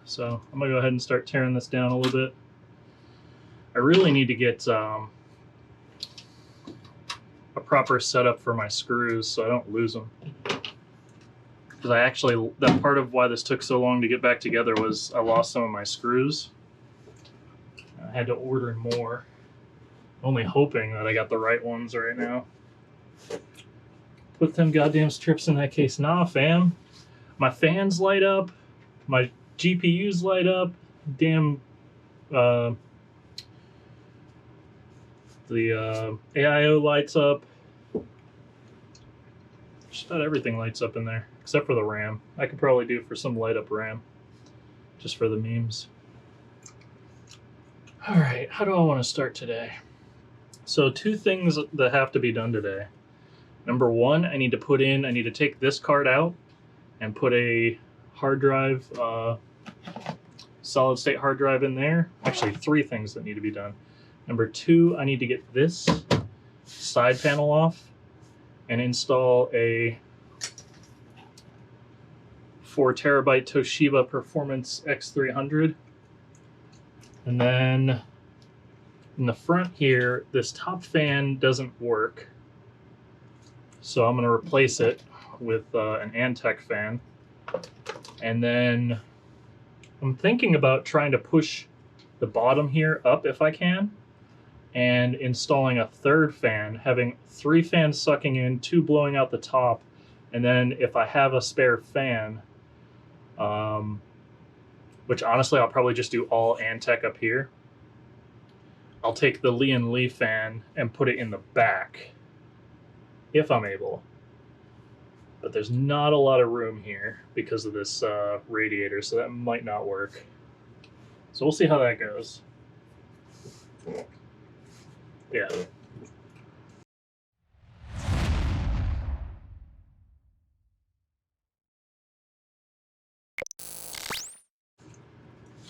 So I'm gonna go ahead and start tearing this down a little bit. I really need to get a proper setup for my screws so I don't lose them. Because that part of why this took so long to get back together was I lost some of my screws. I had to order more. Only hoping that I got the right ones right now. Put them goddamn strips in that case. Nah, fam. My fans light up. My GPUs light up. Damn. The AIO lights up. Just about everything lights up in there, except for the RAM. I could probably do for some light up RAM, just for the memes. All right, how do I want to start today? So 2 things that have to be done today. Number 1, I need to take this card out and put a hard drive, solid state hard drive in there. Actually, 3 things that need to be done. Number 2, I need to get this side panel off and install a 4 terabyte Toshiba Performance X300. And then in the front here, this top fan doesn't work. So I'm gonna replace it with an Antec fan. And then I'm thinking about trying to push the bottom here up if I can, and installing a 3rd fan, having 3 fans sucking in, 2 blowing out the top, and then if I have a spare fan, which honestly I'll probably just do all Antec up here, I'll take the Lee & Lee fan and put it in the back, if I'm able. But there's not a lot of room here because of this radiator, so that might not work. So we'll see how that goes. Yeah.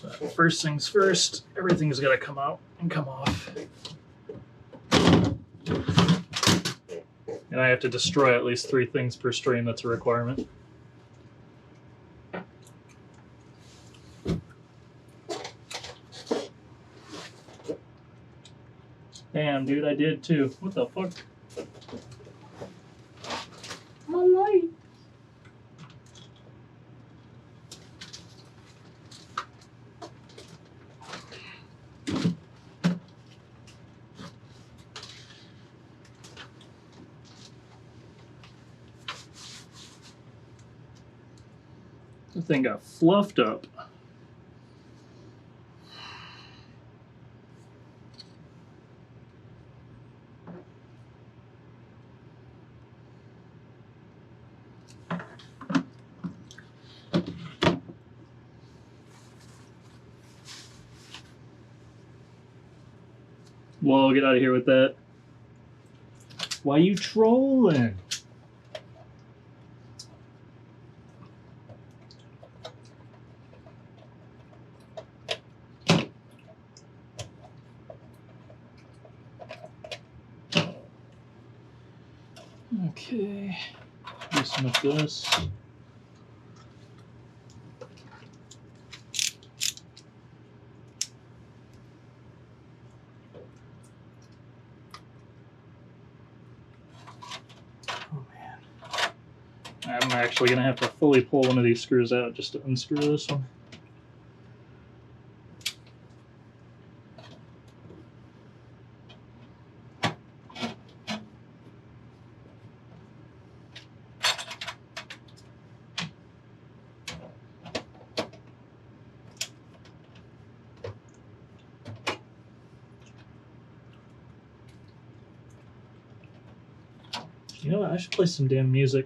But first things first, everything's got to come out and come off. And I have to destroy at least 3 things per stream. That's a requirement. Damn, dude, I did too. What the fuck? My light. The thing got fluffed up. Whoa, get out of here with that. Why you trolling? Okay, do some of this. Oh man, I'm actually gonna have to fully pull one of these screws out just to unscrew this one. You know what? I should play some damn music.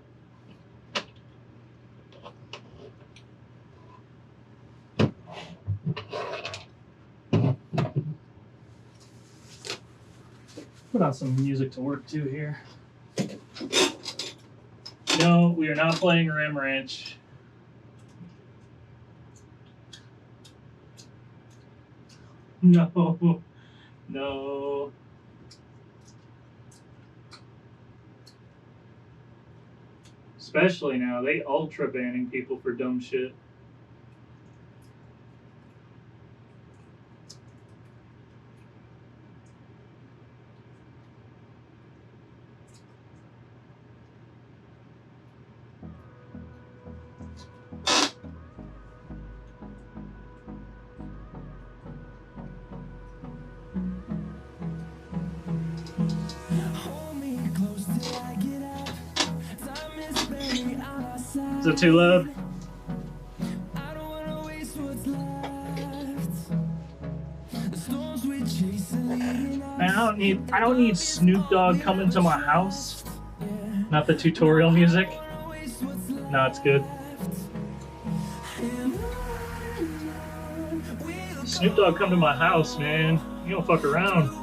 Put on some music to work to here. No, we are not playing Ram Ranch. No, no. Especially now, they ultra banning people for dumb shit. Is it too loud? Man, I don't need Snoop Dogg coming to my house. Not the tutorial music. No, it's good. Snoop Dogg come to my house, man. You don't fuck around.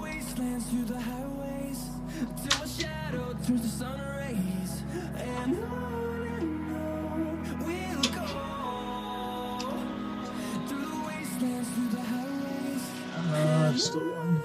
Still one.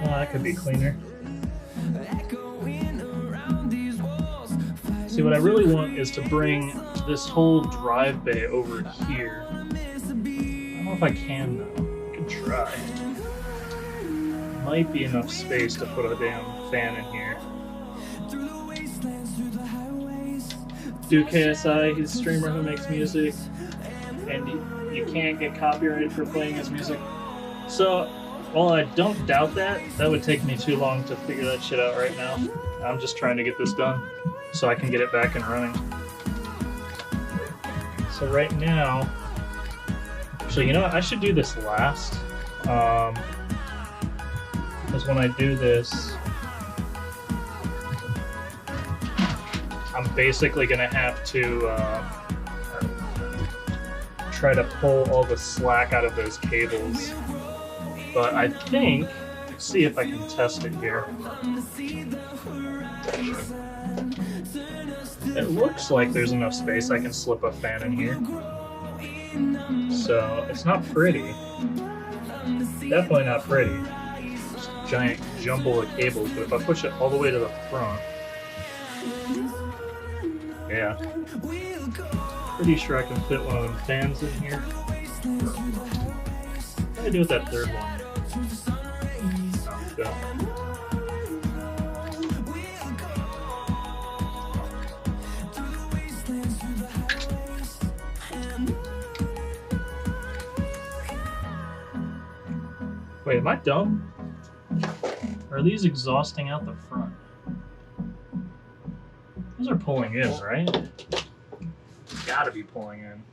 That could be cleaner. See, what I really want is to bring this whole drive bay over here. I don't know if I can though. I can try. Might be enough space to put a damn fan in here. Do KSI, he's a streamer who makes music, and you can't get copyrighted for playing his music. So, well, I don't doubt that. That would take me too long to figure that shit out right now. I'm just trying to get this done so I can get it back and running. So right now, actually, you know what? I should do this last. Because when I do this, I'm basically going to have to try to pull all the slack out of those cables. But I think, let's see if I can test it here. It looks like there's enough space I can slip a fan in here. So, it's not pretty. Definitely not pretty. Just a giant jumble of cables, but if I push it all the way to the front, yeah. Pretty sure I can fit one of them fans in here. What do I do with that third one? Oh, wait, am I dumb? Or are these exhausting out the front? Those are pulling in, right? Gotta be pulling in.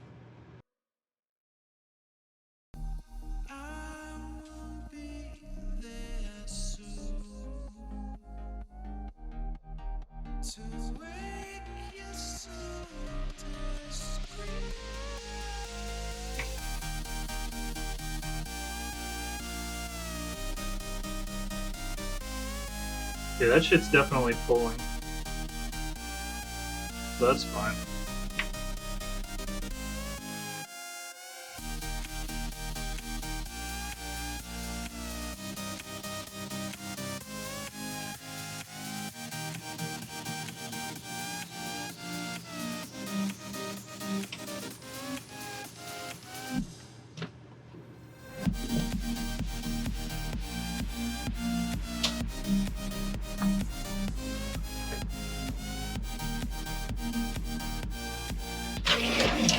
Yeah, that shit's definitely pulling. So that's fine.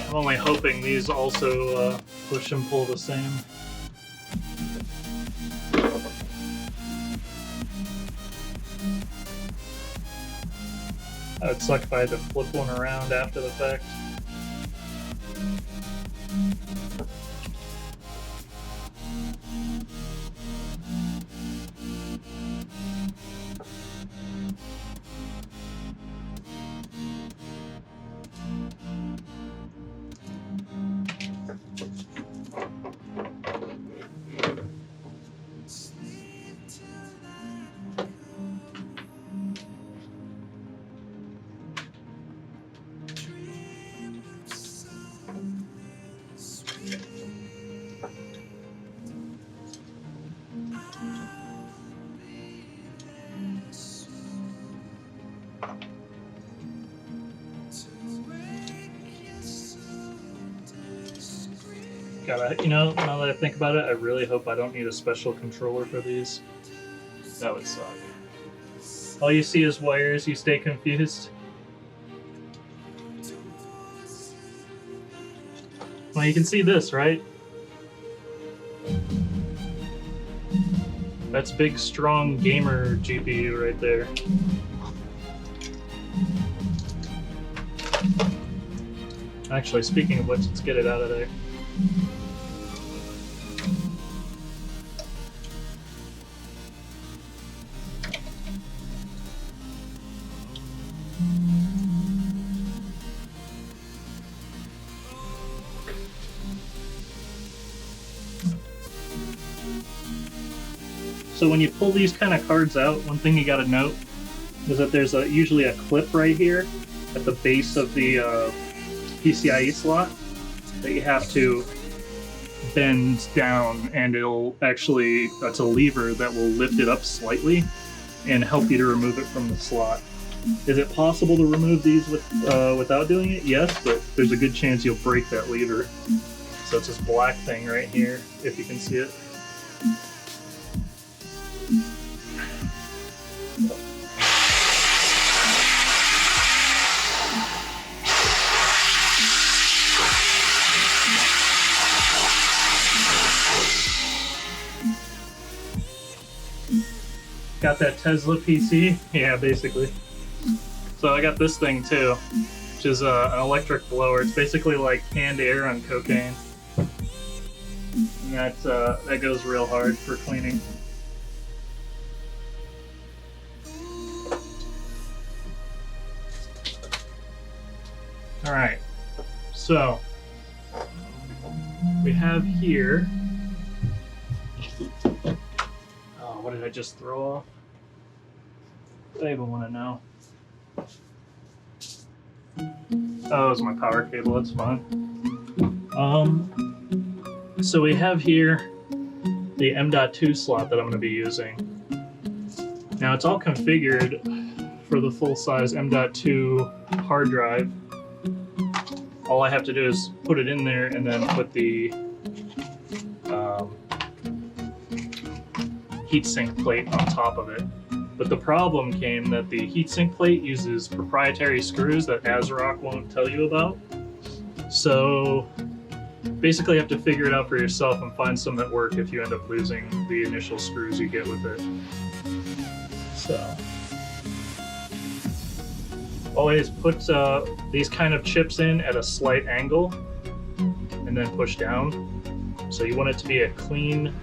I'm only hoping these also push and pull the same. That would suck if I had to flip one around after the fact. Gotta, you know, now that I think about it, I really hope I don't need a special controller for these. That would suck. All you see is wires, you stay confused. Well, you can see this, right? That's big, strong gamer GPU right there. Actually, speaking of which, let's get it out of there. So when you pull these kind of cards out, one thing you got to note is that there's usually a clip right here at the base of the PCIe slot that you have to bend down, and it'll actually, that's a lever that will lift it up slightly and help you to remove it from the slot. Is it possible to remove these without doing it? Yes, but there's a good chance you'll break that lever. So it's this black thing right here, if you can see it. Got that Tesla PC? Yeah, basically. So I got this thing too, which is an electric blower. It's basically like canned air on cocaine. And that goes real hard for cleaning. Alright, so we have here, oh, what did I just throw off? I even want to know. Oh, it was my power cable, that's fine. So we have here the M.2 slot that I'm going to be using. Now it's all configured for the full-size M.2 hard drive. All I have to do is put it in there and then put the heatsink plate on top of it. But the problem came that the heatsink plate uses proprietary screws that ASRock won't tell you about. So basically you have to figure it out for yourself and find some that work if you end up losing the initial screws you get with it. So always put these kind of chips in at a slight angle and then push down. So you want it to be a clean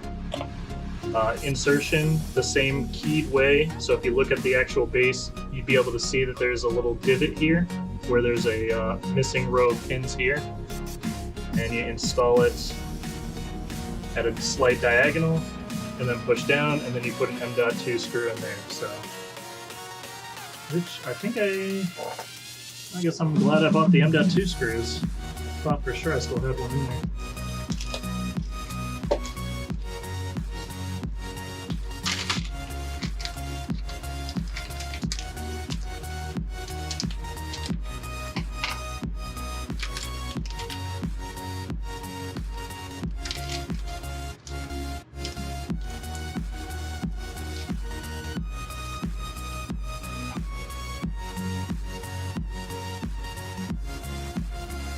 insertion the same keyed way. So if you look at the actual base, you'd be able to see that there's a little divot here where there's a missing row of pins here. And you install it at a slight diagonal and then push down, and then you put an M.2 screw in there. So, which I think I guess I'm glad I bought the M.2 screws. I thought for sure I still had one in there.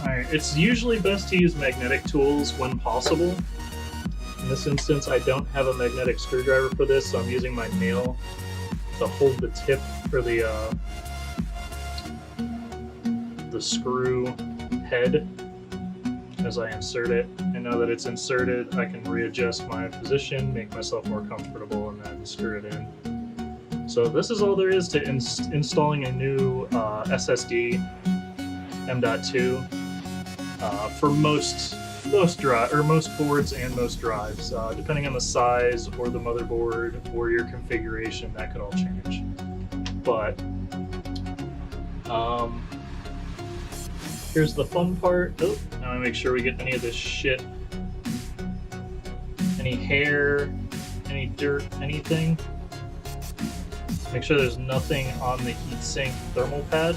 Alright, it's usually best to use magnetic tools when possible. In this instance, I don't have a magnetic screwdriver for this, so I'm using my nail to hold the tip for the screw head as I insert it. And now that it's inserted, I can readjust my position, make myself more comfortable, and then screw it in. So this is all there is to installing a new SSD M.2 for most boards and most drives, depending on the size or the motherboard or your configuration, that could all change. But here's the fun part. Oh, now I make sure we get any of this shit, any hair, any dirt, anything. Make sure there's nothing on the heatsink thermal pad,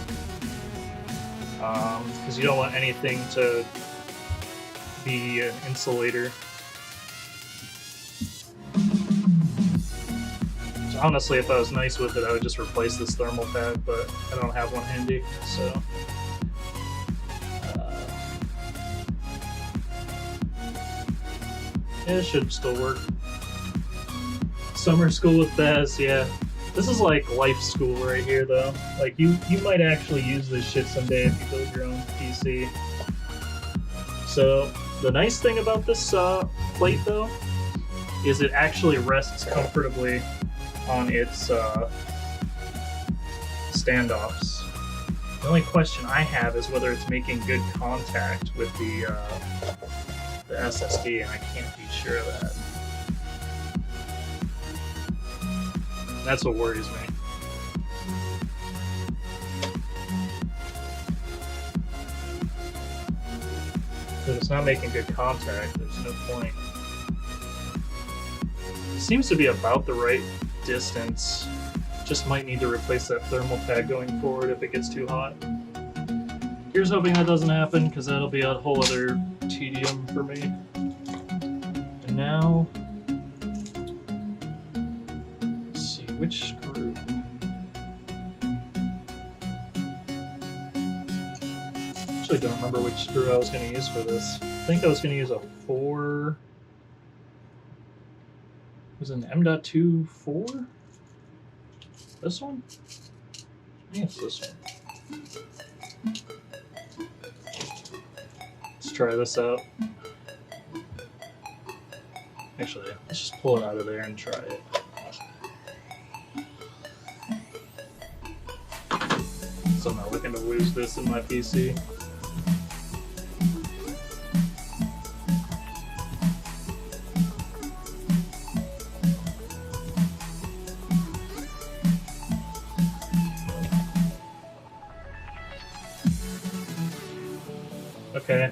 because you don't want anything to be an insulator. So honestly, if I was nice with it, I would just replace this thermal pad, but I don't have one handy, so. Yeah, it should still work. Summer school with Baz, yeah. This is like life school right here, though. Like, you might actually use this shit someday if you build your own PC. So, the nice thing about this plate, though, is it actually rests comfortably on its standoffs. The only question I have is whether it's making good contact with the SSD, and I can't be sure of that. That's what worries me. If it's not making good contact, there's no point. It seems to be about the right distance. Just might need to replace that thermal pad going forward if it gets too hot. Here's hoping that doesn't happen, because that'll be a whole other tedium for me. And now, let's see, which screw? Actually don't remember which screw I was going to use for this. I think I was going to use a 4... Was it an M.2 4? This one? I think it's this one. Let's try this out. Actually, let's just pull it out of there and try it. So I'm not looking to lose this in my PC. Okay,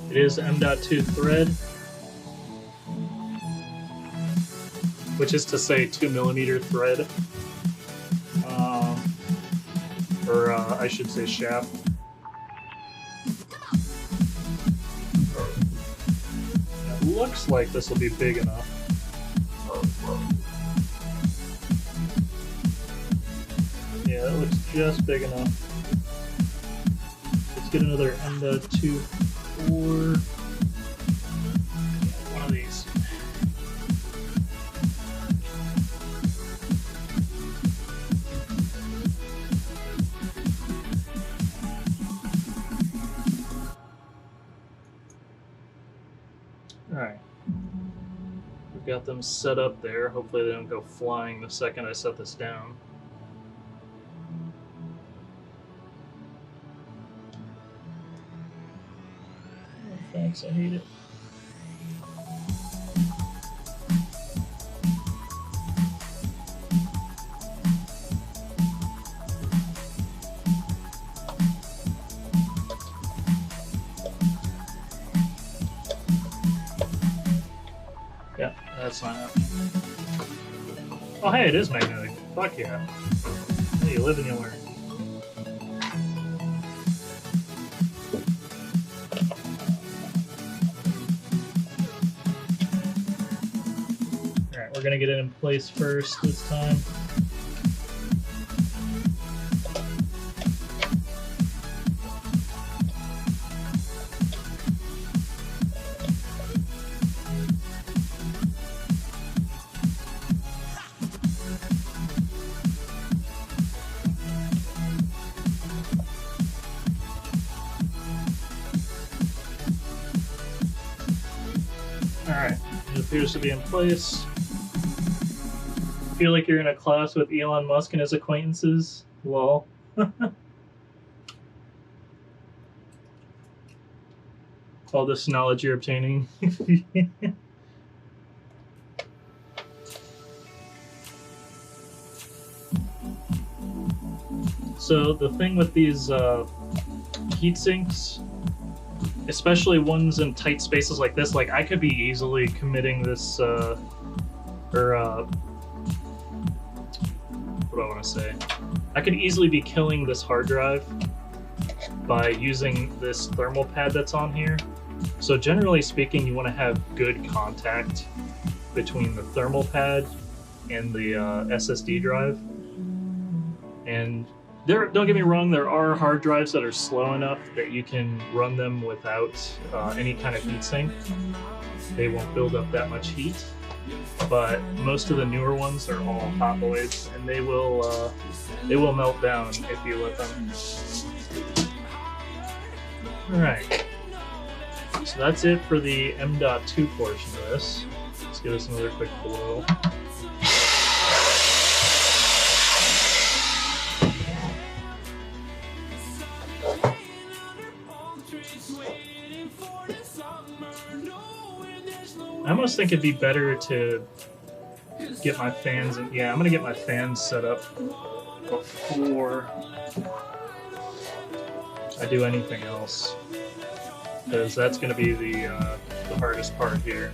it is M.2 thread, which is to say 2mm thread, or I should say shaft. It looks like this will be big enough. Yeah, it looks just big enough. Get another M.2 4. One of these. Alright. We've got them set up there. Hopefully they don't go flying the second I set this down. Thanks, I hate it. Yeah, that's not happening. Oh, hey, it is magnetic. Fuck yeah. Hey, you live and you learn. We're gonna get it in place first this time. Alright, it appears to be in place. Feel like you're in a class with Elon Musk and his acquaintances? Lol. All this knowledge you're obtaining. So the thing with these heat sinks, especially ones in tight spaces like this, like I could be easily committing this what do I to say. I could easily be killing this hard drive by using this thermal pad that's on here. So generally speaking, you want to have good contact between the thermal pad and the SSD drive. And don't get me wrong, there are hard drives that are slow enough that you can run them without any kind of heatsink. They won't build up that much heat, but most of the newer ones are all hot boys, and they will melt down if you let them. All right, so that's it for the M.2 portion of this. Let's give this another quick blow. I almost think it'd be better to get my fans in. Yeah, I'm gonna get my fans set up before I do anything else, because that's gonna be the hardest part here.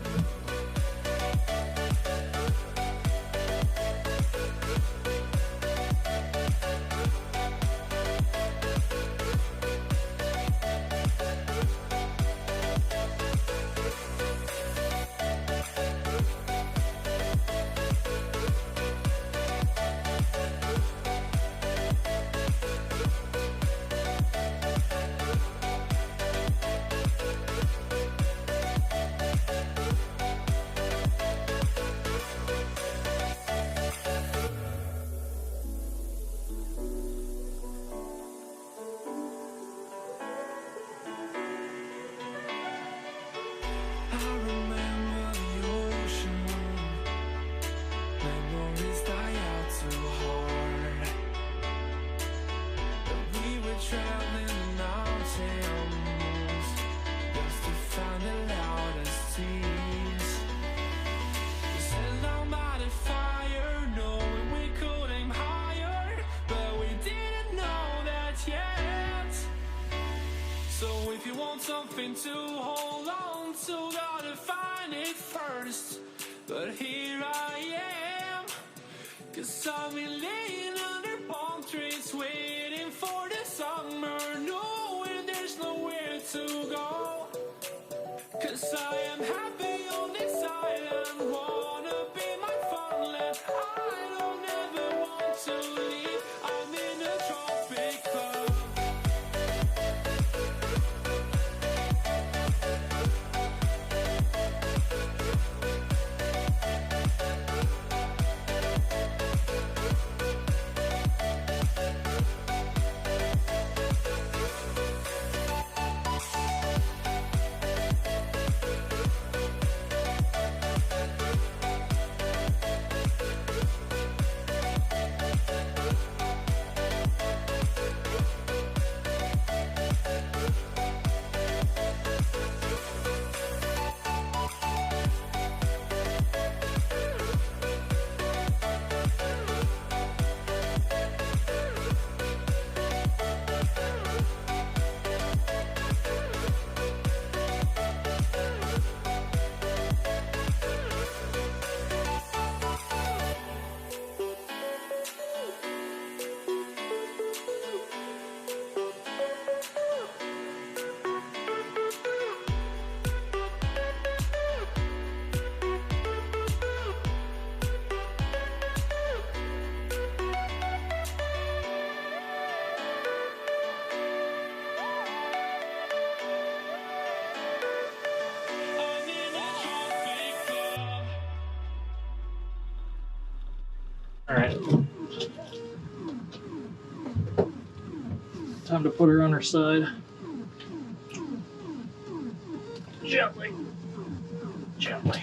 Something to hold on to, gotta find it first. But here I am, 'cause I've been laying under palm trees, waiting for the summer, knowing there's nowhere to go. 'Cause I am happy on this island, wanna be my funland. I don't ever want to leave, I'm in a tropic club. All right. Time to put her on her side. Gently. Gently.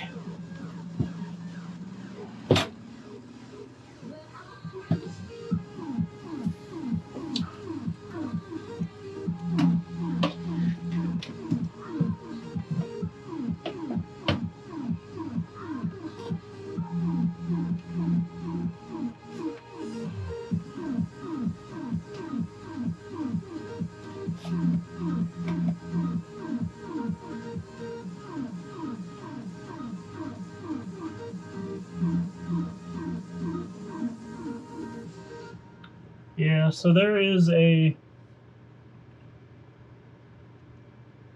Yeah, so there is a...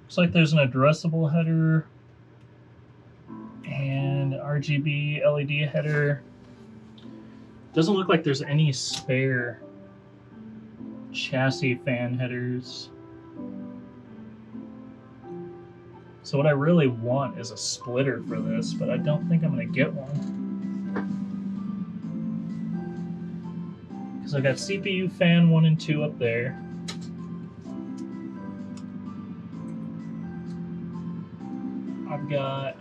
Looks like there's an addressable header and RGB LED header. Doesn't look like there's any spare chassis fan headers. So what I really want is a splitter for this, but I don't think I'm going to get one. Because I got CPU fan 1 and 2 up there. I've got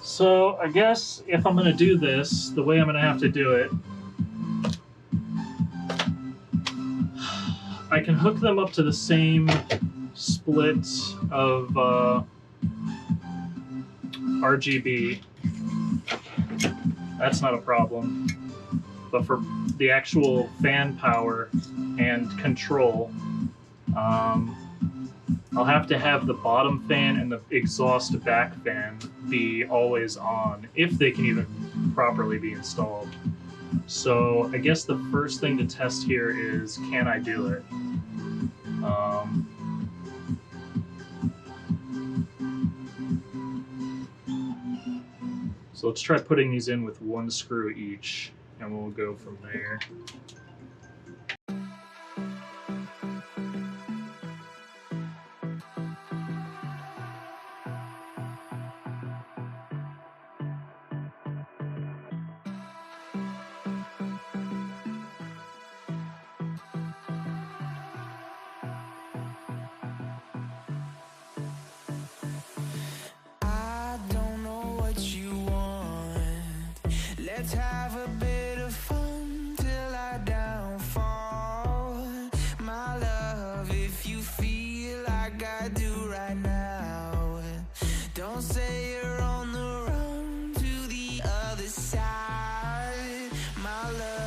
So I guess if I'm going to do this, the way I'm going to have to do it, I can hook them up to the same split of RGB. That's not a problem. But for the actual fan power and control, I'll have to have the bottom fan and the exhaust back fan be always on, if they can even properly be installed. So I guess the first thing to test here is, can I do it? So let's try putting these in with 1 screw each, and we'll go from there. Let's have a bit of fun till I downfall. My love, if you feel like I do right now, don't say you're on the run to the other side, my love.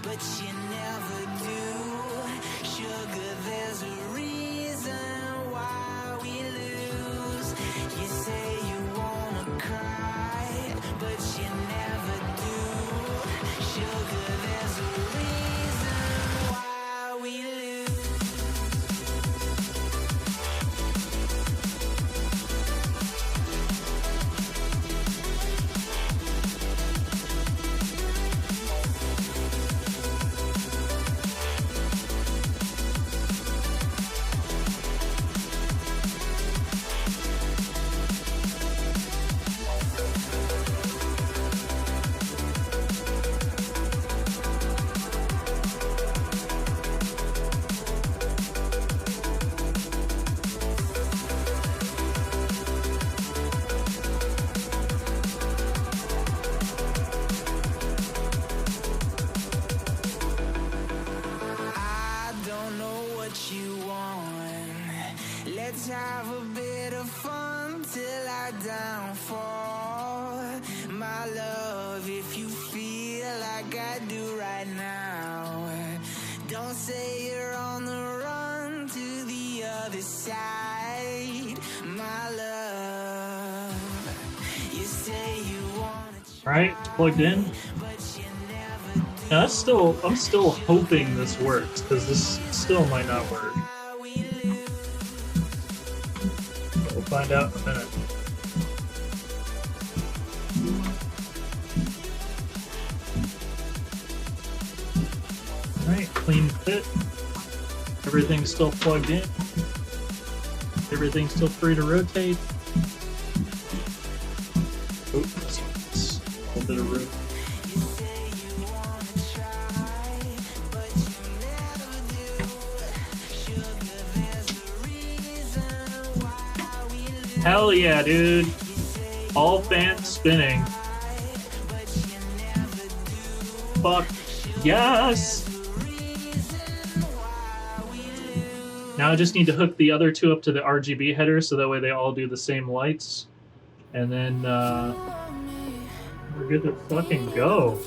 But you never do. Sugar, there's a reason why we lose. You say you wanna cry, but you never do. Sugar, there's a reason why we lose. Let's have a bit of fun till I downfall. My love, if you feel like I do right now, don't say you're on the run to the other side, my love. You say you wanna try, Alright, plugged in. Now I'm still hoping this works, because this still might not work. We'll find out in a minute. Alright, clean fit. Everything's still plugged in. Everything's still free to rotate. Oops, a little bit of room. but you never do. Sugar, there's a reason Hell yeah, dude. All fans spinning. Fuck yes! Now I just need to hook the other two up to the RGB header so that way they all do the same lights. And then we're good to fucking go.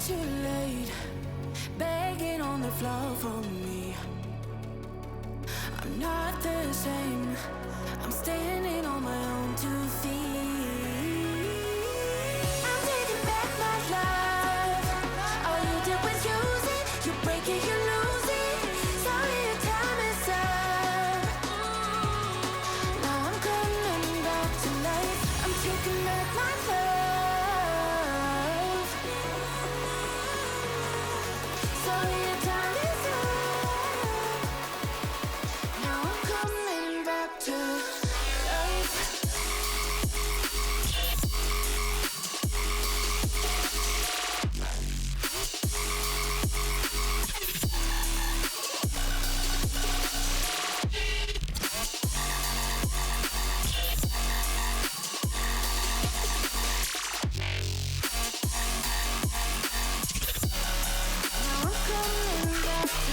Too late, begging on the floor for me. I'm not the same. I'm standing on my own 2 feet. I'm taking back my life. All you did was use it. You break it, you lose it. Sorry, your time is up. Now I'm coming back to life. I'm taking back my love. Sorry, your time is up. Now I'm coming back to life. Now I'm coming back to life.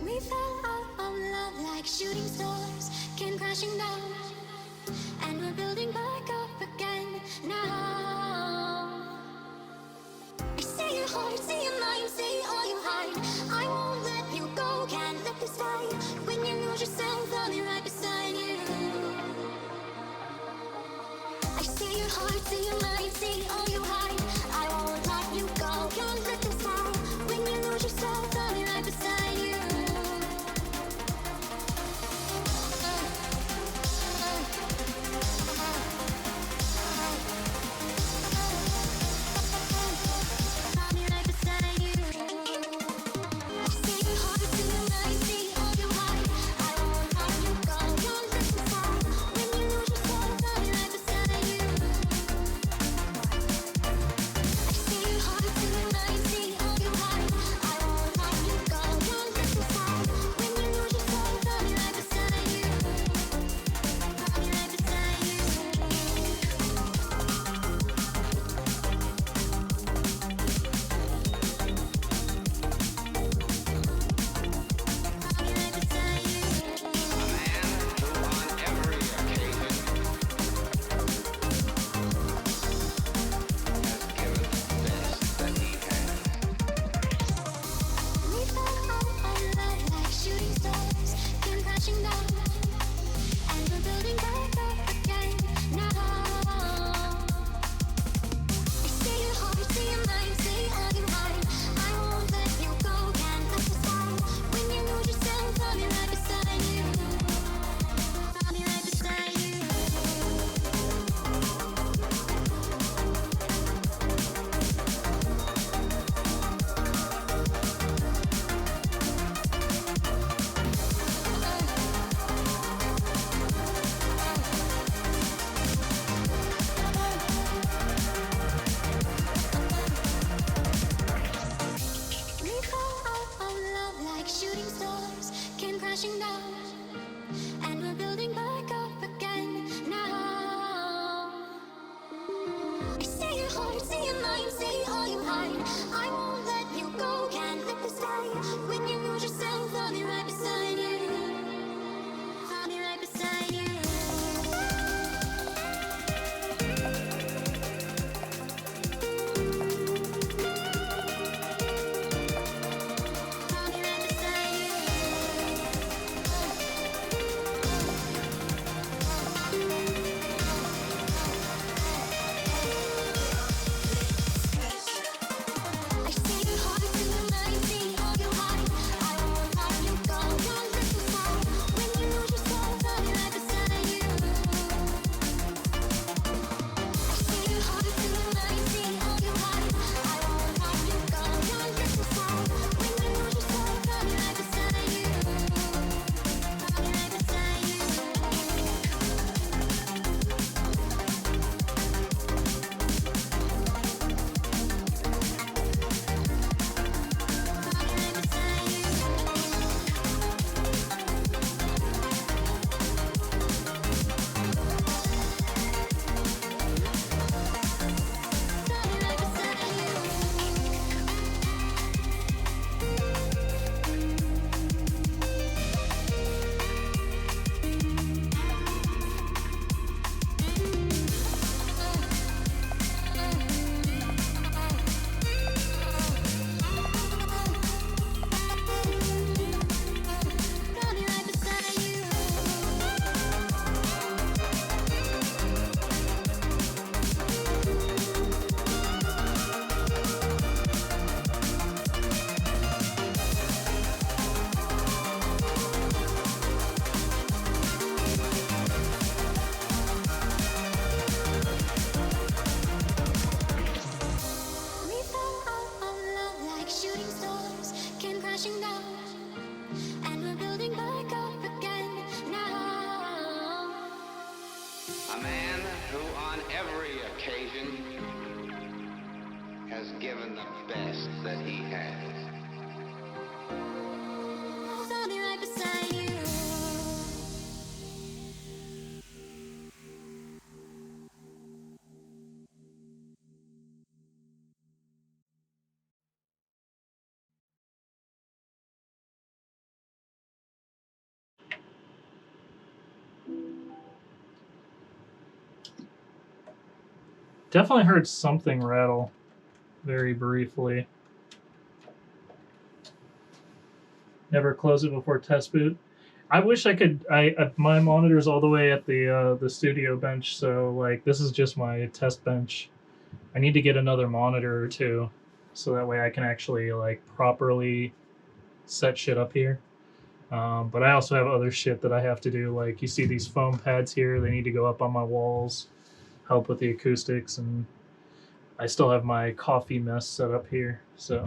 We fell out of love like shooting stars, came crashing down, and we're building back up again now. I see your heart, see your mind, see all you hide. I won't let you go, can't let this fight. When you lose yourself, I'll be right beside you. I see your heart, see your mind, see all you hide. I won't let you go, can't let this fight. When you lose yourself, I'll be right beside you. I'll be right beside you. See your heart, see your mind, see all you hide. I won't let you go, can't let this fight. When you lose yourself, I'll be right beside you. I has given the best that he has. I'll be right beside you. Definitely heard something rattle very briefly. Never close it before test boot. I wish I could. My monitor's all the way at the studio bench, so like this is just my test bench. I need to get another monitor or two, so that way I can actually like properly set shit up here. But I also have other shit that I have to do. Like you see these foam pads here, they need to go up on my walls, help with the acoustics, and I still have my coffee mess set up here. So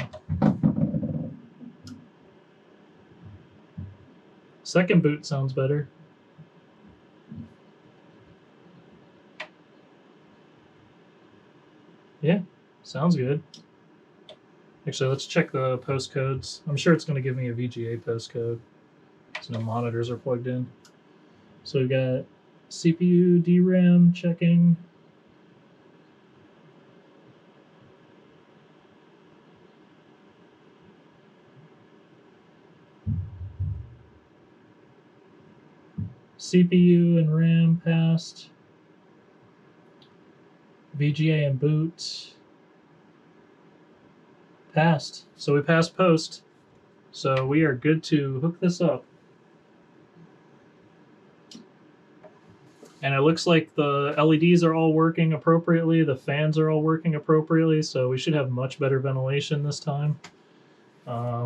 second boot sounds better. Yeah, sounds good. Actually, let's check the postcodes. I'm sure it's going to give me a VGA postcode. So no monitors are plugged in. So we've got CPU, DRAM checking. CPU and RAM passed. VGA and boot passed. So we passed post. So we are good to hook this up. And it looks like the LEDs are all working appropriately. The fans are all working appropriately. So we should have much better ventilation this time,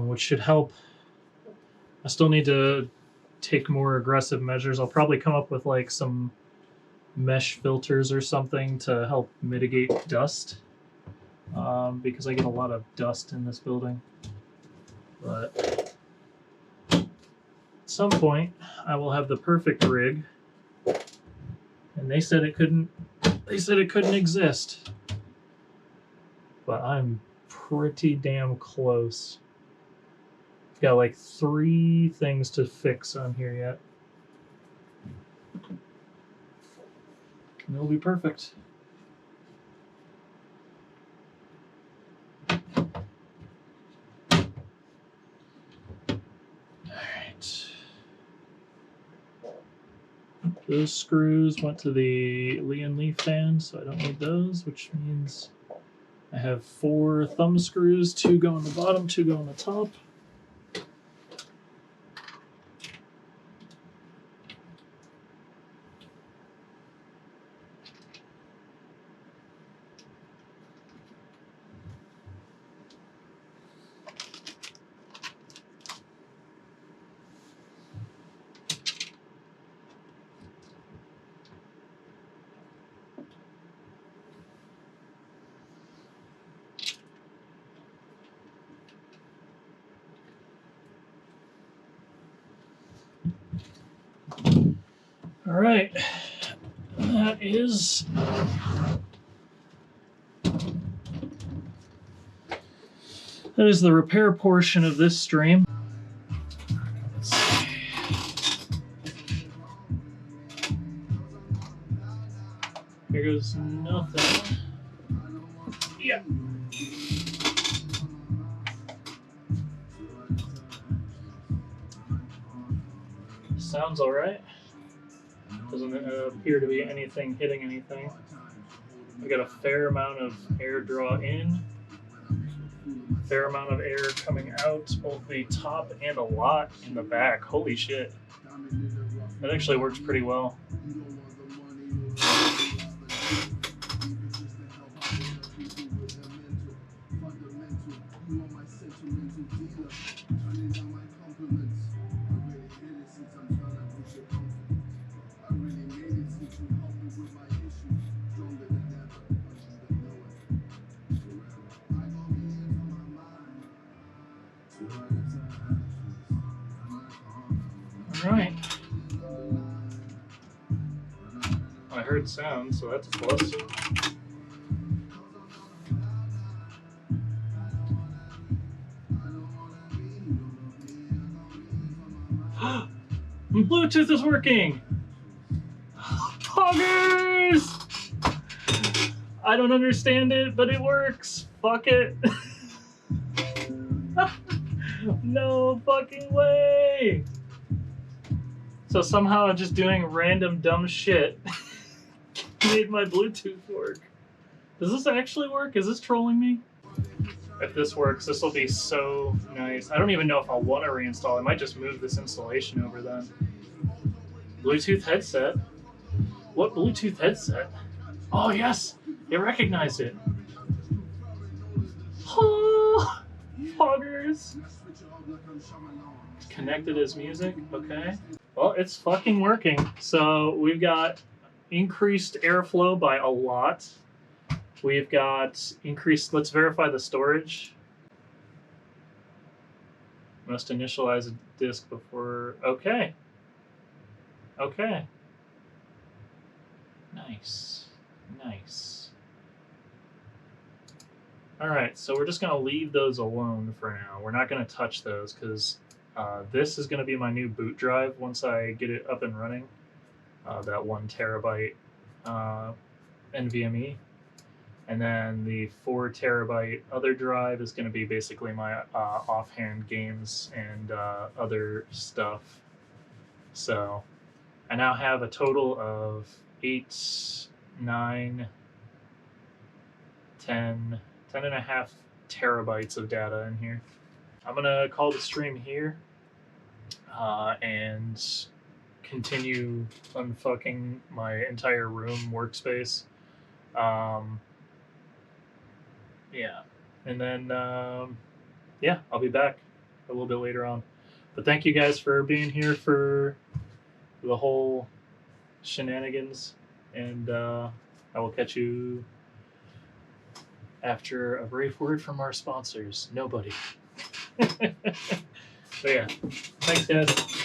which should help. I still need to take more aggressive measures. I'll probably come up with like some mesh filters or something to help mitigate dust, because I get a lot of dust in this building. But at some point I will have the perfect rig, and they said it couldn't exist, but I'm pretty damn close. I've got like 3 things to fix on here yet, and it'll be perfect. Those screws went to the Lee and Lee fan, so I don't need those, which means I have 4 thumb screws, 2 go on the bottom, 2 go on the top. All right, that is the repair portion of this stream. Let's see. Here goes nothing. Yeah. Sounds all right. Doesn't appear to be anything hitting anything. I got a fair amount of air draw in, a fair amount of air coming out, both the top and a lot in the back. Holy shit. That actually works pretty well. All right. I heard sound, so that's a plus. Bluetooth is working! Poggers! I don't understand it, but it works. Fuck it. No fucking way! So somehow just doing random dumb shit made my Bluetooth work. Does this actually work? Is this trolling me? If this works, this will be so nice. I don't even know if I'll want to reinstall. I might just move this installation over then. Bluetooth headset. What Bluetooth headset? Oh yes, it recognized it. Oh, poggers. Connected as music. Okay. Well, it's fucking working. So we've got increased airflow by a lot. We've got increased, let's verify the storage. Must initialize a disk before, okay. Okay. Nice, nice. All right, so we're just gonna leave those alone for now. We're not gonna touch those because this is gonna be my new boot drive once I get it up and running. That 1 terabyte NVMe. And then the 4 terabyte other drive is going to be basically my offhand games and other stuff. So I now have a total of 8, 9, 10 and a half terabytes of data in here. I'm going to call the stream here and continue unfucking my entire room workspace. Yeah, and then yeah, I'll be back a little bit later on. But thank you guys for being here for the whole shenanigans, and I will catch you after a brief word from our sponsors. Nobody. So yeah, thanks guys.